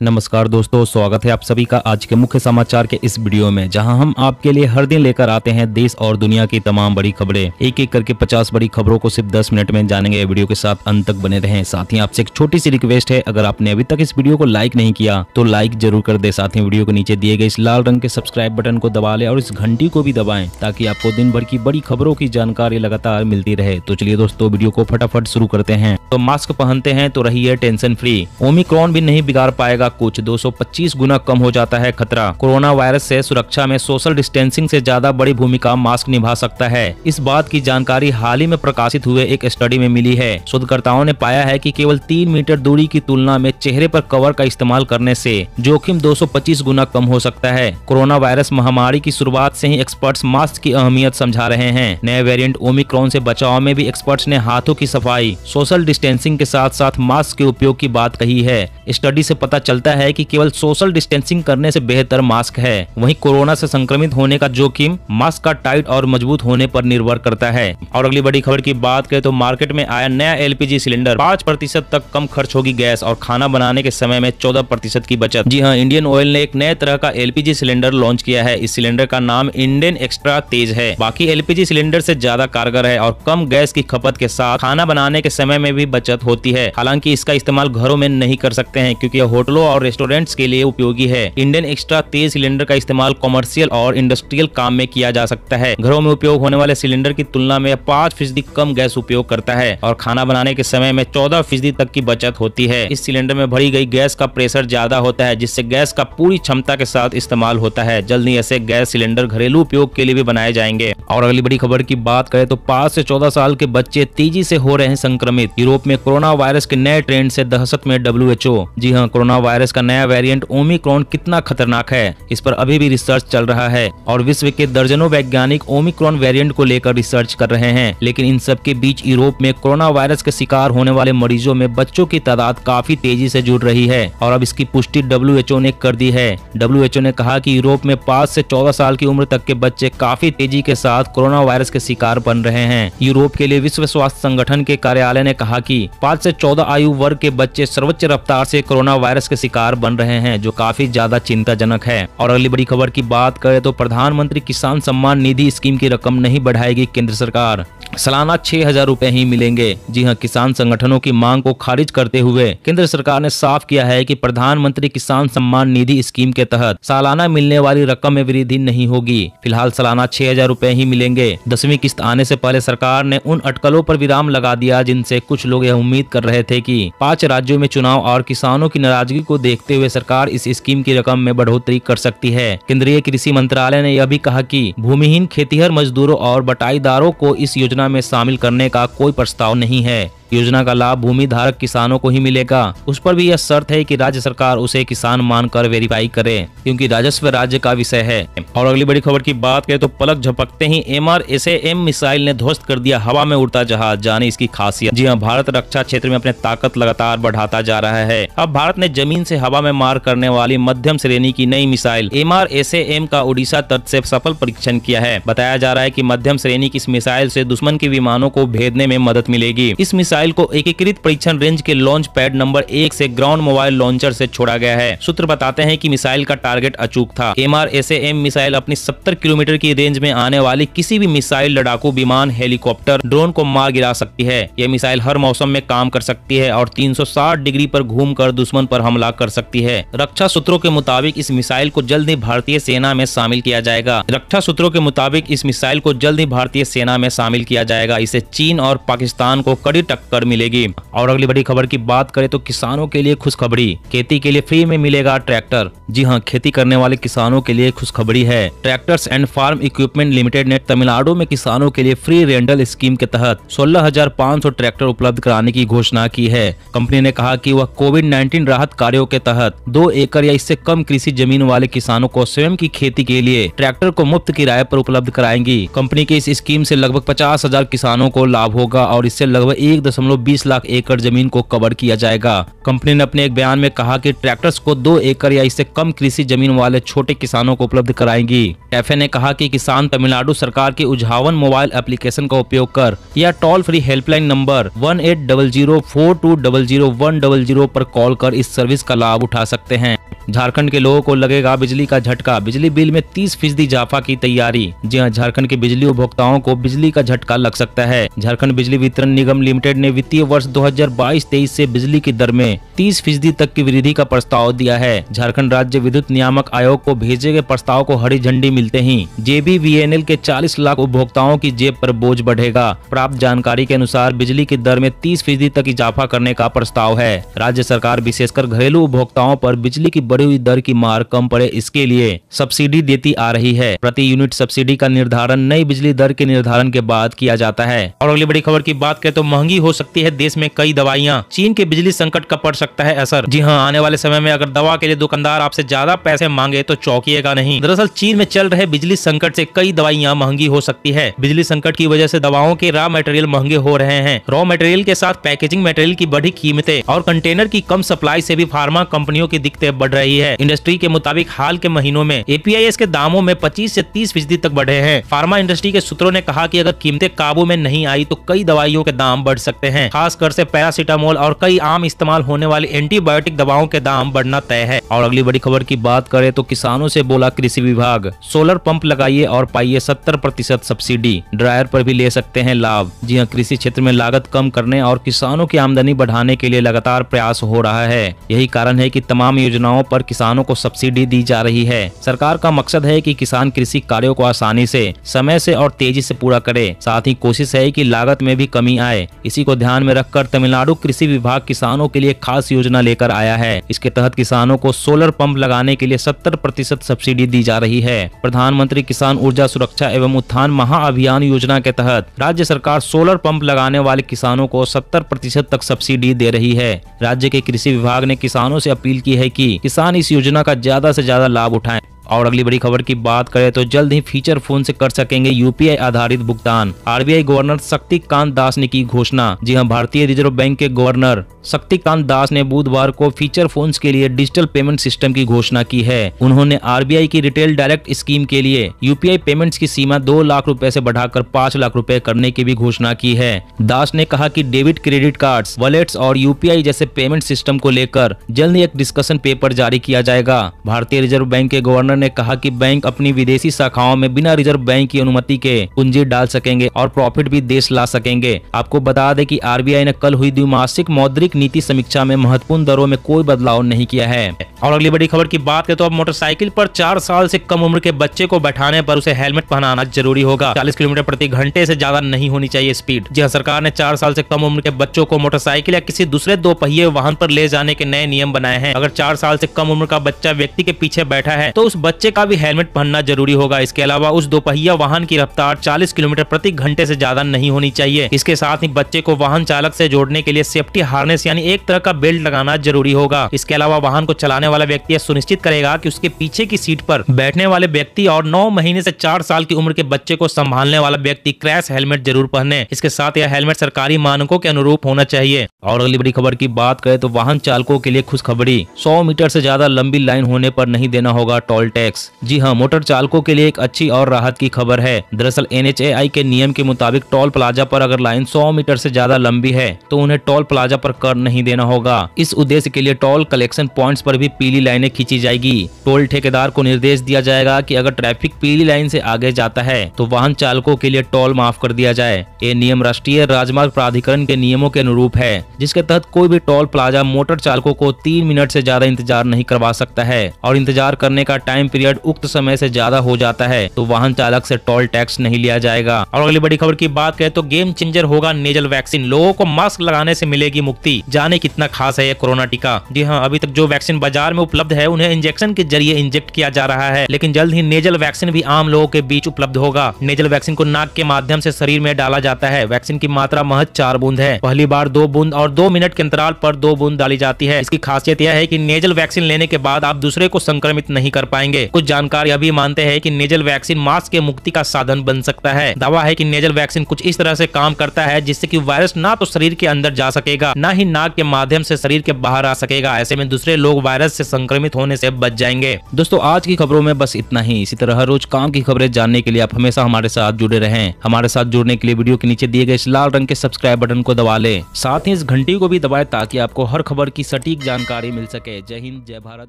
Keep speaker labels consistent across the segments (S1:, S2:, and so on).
S1: नमस्कार दोस्तों, स्वागत है आप सभी का आज के मुख्य समाचार के इस वीडियो में, जहां हम आपके लिए हर दिन लेकर आते हैं देश और दुनिया की तमाम बड़ी खबरें। एक एक करके 50 बड़ी खबरों को सिर्फ 10 मिनट में जानेंगे। वीडियो के साथ अंत तक बने रहें। साथ ही आपसे एक छोटी सी रिक्वेस्ट है, अगर आपने अभी तक इस वीडियो को लाइक नहीं किया तो लाइक जरूर कर दे। साथ ही वीडियो के नीचे दिए गए इस लाल रंग के सब्सक्राइब बटन को दबा ले और इस घंटी को भी दबाएं, ताकि आपको दिन भर की बड़ी खबरों की जानकारी लगातार मिलती रहे। तो चलिए दोस्तों, वीडियो को फटाफट शुरू करते हैं। तो मास्क पहनते हैं तो रहिए टेंशन फ्री। ओमिक्रॉन भी नहीं बिगाड़ पाएगा कुछ, 225 गुना कम हो जाता है खतरा। कोरोना वायरस से सुरक्षा में सोशल डिस्टेंसिंग से ज्यादा बड़ी भूमिका मास्क निभा सकता है। इस बात की जानकारी हाल ही में प्रकाशित हुए एक स्टडी में मिली है। शोधकर्ताओं ने पाया है कि केवल 3 मीटर दूरी की तुलना में चेहरे पर कवर का इस्तेमाल करने से जोखिम 225 गुना कम हो सकता है। कोरोना वायरस महामारी की शुरुआत से ही एक्सपर्ट्स मास्क की अहमियत समझा रहे हैं। नए वेरिएंट ओमिक्रॉन से बचाव में भी एक्सपर्ट्स ने हाथों की सफाई, सोशल डिस्टेंसिंग के साथ साथ मास्क के उपयोग की बात कही है। स्टडी से पता चलता है कि केवल सोशल डिस्टेंसिंग करने से बेहतर मास्क है। वहीं कोरोना से संक्रमित होने का जोखिम मास्क का टाइट और मजबूत होने पर निर्भर करता है। और अगली बड़ी खबर की बात करें तो मार्केट में आया नया एलपीजी सिलेंडर, 5% तक कम खर्च होगी गैस और खाना बनाने के समय में 14% की बचत। जी हाँ, इंडियन ऑयल ने एक नए तरह का एलपीजी सिलेंडर लॉन्च किया है। इस सिलेंडर का नाम इंडियन एक्स्ट्रा तेज है। बाकी एलपीजी सिलेंडर से ज्यादा कारगर है और कम गैस की खपत के साथ खाना बनाने के समय में भी बचत होती है। हालांकि इसका इस्तेमाल घरों में नहीं कर सकते हैं, क्योंकि यह होटलों और रेस्टोरेंट्स के लिए उपयोगी है। इंडियन एक्स्ट्रा तेज सिलेंडर का इस्तेमाल कॉमर्शियल और इंडस्ट्रियल काम में किया जा सकता है। घरों में उपयोग होने वाले सिलेंडर की तुलना में 5% कम गैस उपयोग करता है और खाना बनाने के समय में 14% तक की बचत होती है। इस सिलेंडर में भरी गई गैस का प्रेशर ज्यादा होता है, जिससे गैस का पूरी क्षमता के साथ इस्तेमाल होता है। जल्द ही ऐसे गैस सिलेंडर घरेलू उपयोग के लिए भी बनाए जाएंगे। और अगली बड़ी खबर की बात करें तो 5 से 14 साल के बच्चे तेजी से हो रहे हैं संक्रमित। यूरोप में कोरोना वायरस के नए ट्रेंड से दहशत में WHO। जी हाँ, कोरोना वायरस का नया वेरिएंट ओमिक्रॉन कितना खतरनाक है, इस पर अभी भी रिसर्च चल रहा है और विश्व के दर्जनों वैज्ञानिक ओमिक्रॉन वेरिएंट को लेकर रिसर्च कर रहे हैं। लेकिन इन सब के बीच यूरोप में कोरोना वायरस के शिकार होने वाले मरीजों में बच्चों की तादाद काफी तेजी से जुड़ रही है और अब इसकी पुष्टि WHO ने कर दी है। WHO ने कहा कि यूरोप में 5 से 14 साल की उम्र तक के बच्चे काफी तेजी के साथ कोरोना वायरस के शिकार बन रहे हैं। यूरोप के लिए विश्व स्वास्थ्य संगठन के कार्यालय ने कहा कि 5 से 14 आयु वर्ग के बच्चे सर्वोच्च रफ्तार से कोरोना वायरस के शिकार बन रहे हैं, जो काफी ज्यादा चिंताजनक है। और अगली बड़ी खबर की बात करें तो प्रधानमंत्री किसान सम्मान निधि स्कीम की रकम नहीं बढ़ाएगी केंद्र सरकार। सालाना 6,000 रुपए ही मिलेंगे। जी हाँ, किसान संगठनों की मांग को खारिज करते हुए केंद्र सरकार ने साफ किया है कि प्रधानमंत्री किसान सम्मान निधि स्कीम के तहत सालाना मिलने वाली रकम में वृद्धि नहीं होगी। फिलहाल सालाना 6,000 रुपए ही मिलेंगे। 10वीं किस्त आने से पहले सरकार ने उन अटकलों पर विराम लगा दिया, जिनसे कुछ लोग यह उम्मीद कर रहे थे कि 5 राज्यों में चुनाव और किसानों की नाराजगी को देखते हुए सरकार इस स्कीम की रकम में बढ़ोतरी कर सकती है। केंद्रीय कृषि मंत्रालय ने यह भी कहा कि भूमिहीन खेतीहर मजदूरों और बटाईदारों को इस योजना में शामिल करने का कोई प्रस्ताव नहीं है। योजना का लाभ भूमि धारक किसानों को ही मिलेगा। उस पर भी यह शर्त है कि राज्य सरकार उसे किसान मानकर वेरीफाई करे, क्योंकि राजस्व राज्य का विषय है। और अगली बड़ी खबर की बात करें तो पलक झपकते ही MRSAM मिसाइल ने ध्वस्त कर दिया हवा में उड़ता जहाज। जाने इसकी खासियत। जी हाँ, भारत रक्षा क्षेत्र में अपने ताकत लगातार बढ़ाता जा रहा है। अब भारत ने जमीन से हवा में मार करने वाली मध्यम श्रेणी की नई मिसाइल MRSAM का उड़ीसा तट से सफल परीक्षण किया है। बताया जा रहा है कि मध्यम श्रेणी की इस मिसाइल से दुश्मन के विमानों को भेदने में मदद मिलेगी। इस मिसाइल को एकीकृत परीक्षण रेंज के लॉन्च पैड नंबर 1 से ग्राउंड मोबाइल लॉन्चर से छोड़ा गया है। सूत्र बताते हैं कि मिसाइल का टारगेट अचूक था। MRSAM मिसाइल अपनी 70 किलोमीटर की रेंज में आने वाली किसी भी मिसाइल, लड़ाकू विमान, हेलीकॉप्टर, ड्रोन को मार गिरा सकती है। यह मिसाइल हर मौसम में काम कर सकती है और 360 डिग्री पर घूमकर दुश्मन पर हमला कर सकती है। रक्षा सूत्रों के मुताबिक इस मिसाइल को जल्द ही भारतीय सेना में शामिल किया जाएगा। रक्षा सूत्रों के मुताबिक इस मिसाइल को जल्द ही भारतीय सेना में शामिल किया जाएगा। इसे चीन और पाकिस्तान को कड़ी टक्कर मिलेगी। और अगली बड़ी खबर की बात करें तो किसानों के लिए खुशखबरी। खेती के लिए फ्री में मिलेगा ट्रैक्टर। जी हाँ, खेती करने वाले किसानों के लिए खुशखबरी है। Tractors and farm equipment limited ने तमिलनाडु में किसानों के लिए फ्री रेंटल स्कीम के तहत 16,500 ट्रैक्टर उपलब्ध कराने की घोषणा की है। कंपनी ने कहा कि वह कोविड-19 राहत कार्यों के तहत 2 एकड़ या इससे कम कृषि जमीन वाले किसानों को स्वयं की खेती के लिए ट्रैक्टर को मुफ्त किराए पर उपलब्ध कराएंगी। कंपनी की इस स्कीम से लगभग 50,000 किसानों को लाभ होगा और इससे लगभग 1.20 लाख एकड़ जमीन को कवर किया जाएगा। कंपनी ने अपने एक बयान में कहा कि ट्रैक्टर्स को 2 एकड़ या इससे कम कृषि जमीन वाले छोटे किसानों को उपलब्ध कराएंगी। कैफे ने कहा कि किसान तमिलनाडु सरकार के उझावन मोबाइल एप्लीकेशन का उपयोग कर या टोल फ्री हेल्पलाइन नंबर 180042000100 पर कॉल कर इस सर्विस का लाभ उठा सकते हैं। झारखंड के लोगों को लगेगा बिजली का झटका, बिजली बिल में 30% इजाफा की तैयारी। जी हां, झारखंड के बिजली उपभोक्ताओं को बिजली का झटका लग सकता है। झारखंड बिजली वितरण निगम लिमिटेड ने वित्तीय वर्ष 2022-23 से बिजली की दर में 30% तक की वृद्धि का प्रस्ताव दिया है। झारखंड राज्य विद्युत नियामक आयोग को भेजे गए प्रस्ताव को हरी झंडी मिलते ही JBVNL के 40 लाख उपभोक्ताओं की जेब पर बोझ बढ़ेगा। प्राप्त जानकारी के अनुसार बिजली की दर में 30% तक इजाफा करने का प्रस्ताव है। राज्य सरकार विशेषकर घरेलू उपभोक्ताओं पर बिजली की बढ़ी हुई दर की मार कम पड़े इसके लिए सब्सिडी देती आ रही है। प्रति यूनिट सब्सिडी का निर्धारण नई बिजली दर के निर्धारण के बाद किया जाता है। और अगली बड़ी खबर की बात करें तो महंगी हो सकती है देश में कई दवाइयां, चीन के बिजली संकट का पड़ सकता है असर। जी हां, आने वाले समय में अगर दवा के लिए दुकानदार आपसे ज्यादा पैसे मांगे तो चौंकिएगा नहीं। दरअसल चीन में चल रहे बिजली संकट से कई दवाइयां महंगी हो सकती है। बिजली संकट की वजह से दवाओं के रॉ मटेरियल महंगे हो रहे हैं। रॉ मटेरियल के साथ पैकेजिंग मटेरियल की बढ़ी कीमतें और कंटेनर की कम सप्लाई से भी फार्मा कंपनियों की दिक्कतें बढ़ रही है। इंडस्ट्री के मुताबिक हाल के महीनों में APIs के दामों में 25 से 30% तक बढ़े हैं। फार्मा इंडस्ट्री के सूत्रों ने कहा कि अगर कीमतें काबू में नहीं आई तो कई दवाइयों के दाम बढ़ सकते हैं। खासकर से पैरासीटामोल और कई आम इस्तेमाल होने वाली एंटीबायोटिक दवाओं के दाम बढ़ना तय है। और अगली बड़ी खबर की बात करें तो किसानों से बोला कृषि विभाग, सोलर पंप लगाइए और पाइए 70% सब्सिडी, ड्रायर पर भी ले सकते हैं लाभ। जी हां, कृषि क्षेत्र में लागत कम करने और किसानों की आमदनी बढ़ाने के लिए लगातार प्रयास हो रहा है। यही कारण है कि तमाम योजनाओं पर किसानों को सब्सिडी दी जा रही है। सरकार का मकसद है कि किसान कृषि कार्यों को आसानी से, समय से और तेजी से पूरा करे। साथ ही कोशिश है कि लागत में भी कमी आए। इसी को ध्यान में रखकर तमिलनाडु कृषि विभाग किसानों के लिए खास योजना लेकर आया है। इसके तहत किसानों को सोलर पंप लगाने के लिए 70% सब्सिडी दी जा रही है। प्रधानमंत्री किसान ऊर्जा सुरक्षा एवं उत्थान महाअभियान योजना के तहत राज्य सरकार सोलर पंप लगाने वाले किसानों को 70% तक सब्सिडी दे रही है। राज्य के कृषि विभाग ने किसानों से अपील की है कि किसान इस योजना का ज्यादा से ज्यादा लाभ उठाएं। और अगली बड़ी खबर की बात करें तो जल्द ही फीचर फोन से कर सकेंगे UPI आधारित भुगतान। RBI गवर्नर शक्तिकांत दास ने की घोषणा। जी हां, भारतीय रिजर्व बैंक के गवर्नर शक्तिकांत दास ने बुधवार को फीचर फोन्स के लिए डिजिटल पेमेंट सिस्टम की घोषणा की है। उन्होंने RBI की रिटेल डायरेक्ट स्कीम के लिए UPI पेमेंट्स की सीमा 2 लाख रुपए से बढ़ाकर 5 लाख रुपए करने की भी घोषणा की है। दास ने कहा कि डेबिट, क्रेडिट कार्ड्स, वॉलेट्स और UPI जैसे पेमेंट सिस्टम को लेकर जल्द ही एक डिस्कशन पेपर जारी किया जाएगा। भारतीय रिजर्व बैंक के गवर्नर ने कहा कि बैंक अपनी विदेशी शाखाओं में बिना रिजर्व बैंक की अनुमति के पूंजी डाल सकेंगे और प्रॉफिट भी देश ला सकेंगे। आपको बता दें कि RBI ने कल हुई द्विमासिक मौद्रिक नीति समीक्षा में महत्वपूर्ण दरों में कोई बदलाव नहीं किया है। और अगली बड़ी खबर की बात करें तो अब मोटरसाइकिल पर 4 साल से कम उम्र के बच्चे को बैठाने पर उसे हेलमेट पहनाना जरूरी होगा। 40 किलोमीटर प्रति घंटे से ज्यादा नहीं होनी चाहिए स्पीड। जी हां, सरकार ने 4 साल से कम उम्र के बच्चों को मोटरसाइकिल या किसी दूसरे 2 पहिए वाहन पर ले जाने के नए नियम बनाए हैं। अगर 4 साल से कम उम्र का बच्चा व्यक्ति के पीछे बैठा है तो उस बच्चे का भी हेलमेट पहनना जरूरी होगा। इसके अलावा उस 2 पहिया वाहन की रफ्तार 40 किलोमीटर प्रति घंटे से ज्यादा नहीं होनी चाहिए। इसके साथ ही बच्चे को वाहन चालक से जोड़ने के लिए सेफ्टी हार्नेस यानी एक तरह का बेल्ट लगाना जरूरी होगा। इसके अलावा वाहन को चलाने वाला व्यक्ति यह सुनिश्चित करेगा कि उसके पीछे की सीट पर बैठने वाले व्यक्ति और 9 महीने से 4 साल की उम्र के बच्चे को संभालने वाला व्यक्ति क्रैश हेलमेट जरूर पहने। इसके साथ यह हेलमेट सरकारी मानकों के अनुरूप होना चाहिए। और अगली बड़ी खबर की बात करें तो वाहन चालकों के लिए खुशखबरी, 100 मीटर से ज्यादा लंबी लाइन होने पर नहीं देना होगा टोल टैक्स। जी हां, मोटर चालकों के लिए एक अच्छी और राहत की खबर है। दरअसल NHAI के नियम के मुताबिक टोल प्लाजा पर अगर लाइन 100 मीटर से ज्यादा लंबी है तो उन्हें टोल प्लाजा पर कर नहीं देना होगा। इस उद्देश्य के लिए टोल कलेक्शन पॉइंट्स पर भी पीली लाइनें खींची जाएगी। टोल ठेकेदार को निर्देश दिया जाएगा कि अगर ट्रैफिक पीली लाइन से आगे जाता है तो वाहन चालकों के लिए टोल माफ कर दिया जाए। ये नियम राष्ट्रीय राजमार्ग प्राधिकरण के नियमों के अनुरूप है, जिसके तहत कोई भी टोल प्लाजा मोटर चालकों को 3 मिनट से ज्यादा इंतजार नहीं करवा सकता है और इंतजार करने का टाइम पीरियड उक्त समय से ज्यादा हो जाता है तो वाहन चालक से टोल टैक्स नहीं लिया जाएगा। और अगली बड़ी खबर की बात करें तो गेम चेंजर होगा नेजल वैक्सीन, लोगों को मास्क लगाने से मिलेगी मुक्ति। जाने कितना खास है ये कोरोना टीका। जी हाँ, अभी तक जो वैक्सीन बाजार
S2: बाजार में उपलब्ध है उन्हें इंजेक्शन के जरिए इंजेक्ट किया जा रहा है, लेकिन जल्द ही नेजल वैक्सीन भी आम लोगों के बीच उपलब्ध होगा। नेजल वैक्सीन को नाक के माध्यम से शरीर में डाला जाता है। वैक्सीन की मात्रा महज 4 बूंद है। पहली बार 2 बूंद और 2 मिनट के अंतराल पर 2 बूंद डाली जाती है। इसकी खासियत यह है कि नेजल वैक्सीन लेने के बाद आप दूसरे को संक्रमित नहीं कर पाएंगे। कुछ जानकार यह भी मानते हैं कि नेजल वैक्सीन मास्क के मुक्ति का साधन बन सकता है। दावा है कि नेजल वैक्सीन कुछ इस तरह से काम करता है जिससे कि वायरस ना तो शरीर के अंदर जा सकेगा, ना ही नाक के माध्यम से शरीर के बाहर आ सकेगा। ऐसे में दूसरे लोग वायरस से संक्रमित होने से बच जाएंगे।
S1: दोस्तों आज की खबरों में बस इतना ही। इसी तरह हर रोज काम की खबरें जानने के लिए आप हमेशा हमारे साथ जुड़े रहें। हमारे साथ जुड़ने के लिए वीडियो के नीचे दिए गए इस लाल रंग के सब्सक्राइब बटन को दबा लें। साथ ही इस घंटी को भी दबाएं ताकि आपको हर खबर की सटीक जानकारी मिल सके। जय हिंद, जय भारत,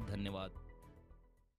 S1: धन्यवाद।